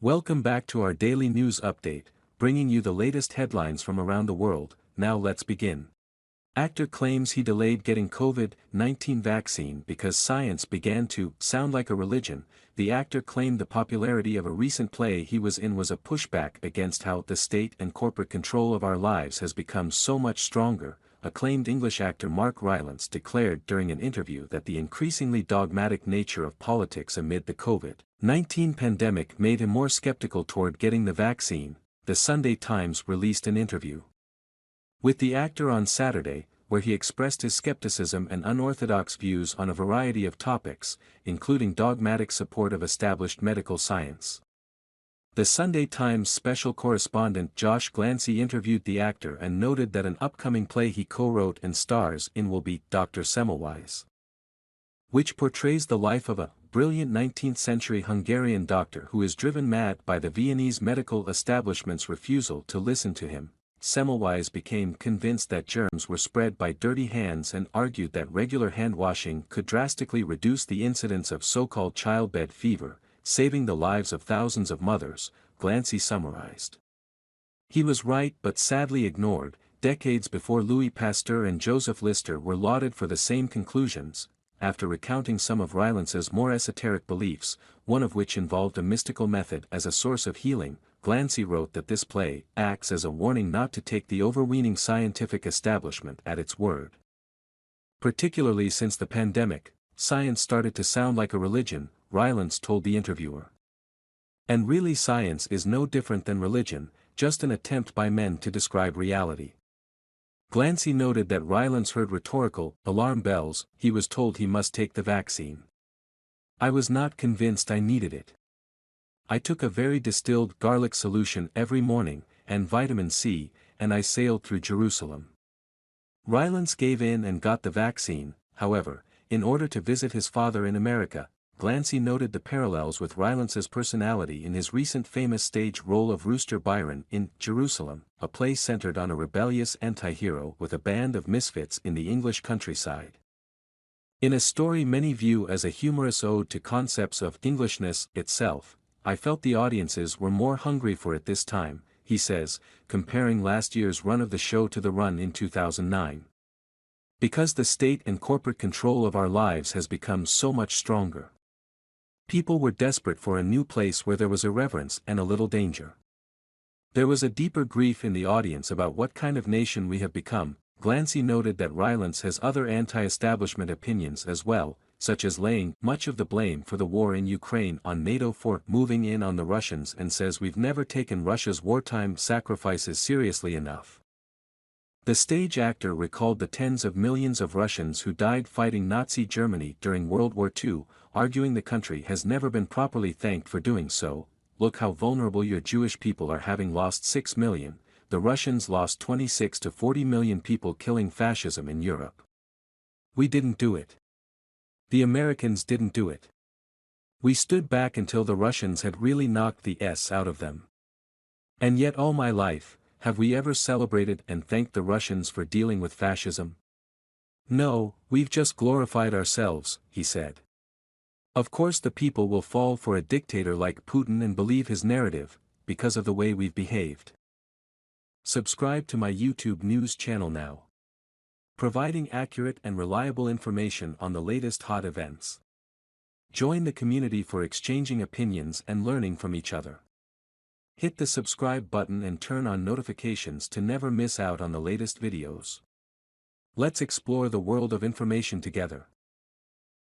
Welcome back to our daily news update, bringing you the latest headlines from around the world. Now let's begin. Actor claims he delayed getting COVID-19 vaccine because science began to sound like a religion. The actor claimed the popularity of a recent play he was in was a pushback against how the state and corporate control of our lives has become so much stronger. Acclaimed English actor Mark Rylance declared during an interview that the increasingly dogmatic nature of politics amid the COVID-19 pandemic made him more skeptical toward getting the vaccine. The Sunday Times released an interview with the actor on Saturday, where he expressed his skepticism and unorthodox views on a variety of topics, including dogmatic support of established medical science. The Sunday Times special correspondent Josh Glancy interviewed the actor and noted that an upcoming play he co-wrote and stars in will be Dr. Semmelweis, which portrays the life of a brilliant 19th-century Hungarian doctor who is driven mad by the Viennese medical establishment's refusal to listen to him. Semmelweis became convinced that germs were spread by dirty hands and argued that regular hand-washing could drastically reduce the incidence of so-called childbed fever, saving the lives of thousands of mothers, Glancy summarized. He was right but sadly ignored. Decades before Louis Pasteur and Joseph Lister were lauded for the same conclusions. After recounting some of Rylance's more esoteric beliefs, one of which involved a mystical method as a source of healing, Glancy wrote that this play acts as a warning not to take the overweening scientific establishment at its word. Particularly since the pandemic, science started to sound like a religion, Rylance told the interviewer. And really science is no different than religion, just an attempt by men to describe reality. Glancy noted that Rylance heard rhetorical alarm bells. He was told he must take the vaccine. I was not convinced I needed it. I took a very distilled garlic solution every morning, and vitamin C, and I sailed through Jerusalem. Rylance gave in and got the vaccine, however, in order to visit his father in America. Glancy noted the parallels with Rylance's personality in his recent famous stage role of Rooster Byron in Jerusalem, a play centered on a rebellious anti-hero with a band of misfits in the English countryside. In a story many view as a humorous ode to concepts of Englishness itself, I felt the audiences were more hungry for it this time, he says, comparing last year's run of the show to the run in 2009. Because the state and corporate control of our lives has become so much stronger. People were desperate for a new place where there was irreverence and a little danger. There was a deeper grief in the audience about what kind of nation we have become. Glancy noted that Rylance has other anti-establishment opinions as well, such as laying much of the blame for the war in Ukraine on NATO for moving in on the Russians, and says we've never taken Russia's wartime sacrifices seriously enough. The stage actor recalled the tens of millions of Russians who died fighting Nazi Germany during World War II, arguing the country has never been properly thanked for doing so. Look how vulnerable your Jewish people are, having lost 6 million. The Russians lost 26 to 40 million people, killing fascism in Europe. We didn't do it. The Americans didn't do it. We stood back until the Russians had really knocked the S out of them. And yet all my life, have we ever celebrated and thanked the Russians for dealing with fascism? No, we've just glorified ourselves, he said. Of course the people will fall for a dictator like Putin and believe his narrative, because of the way we've behaved. Subscribe to my YouTube news channel now, providing accurate and reliable information on the latest hot events. Join the community for exchanging opinions and learning from each other. Hit the subscribe button and turn on notifications to never miss out on the latest videos. Let's explore the world of information together.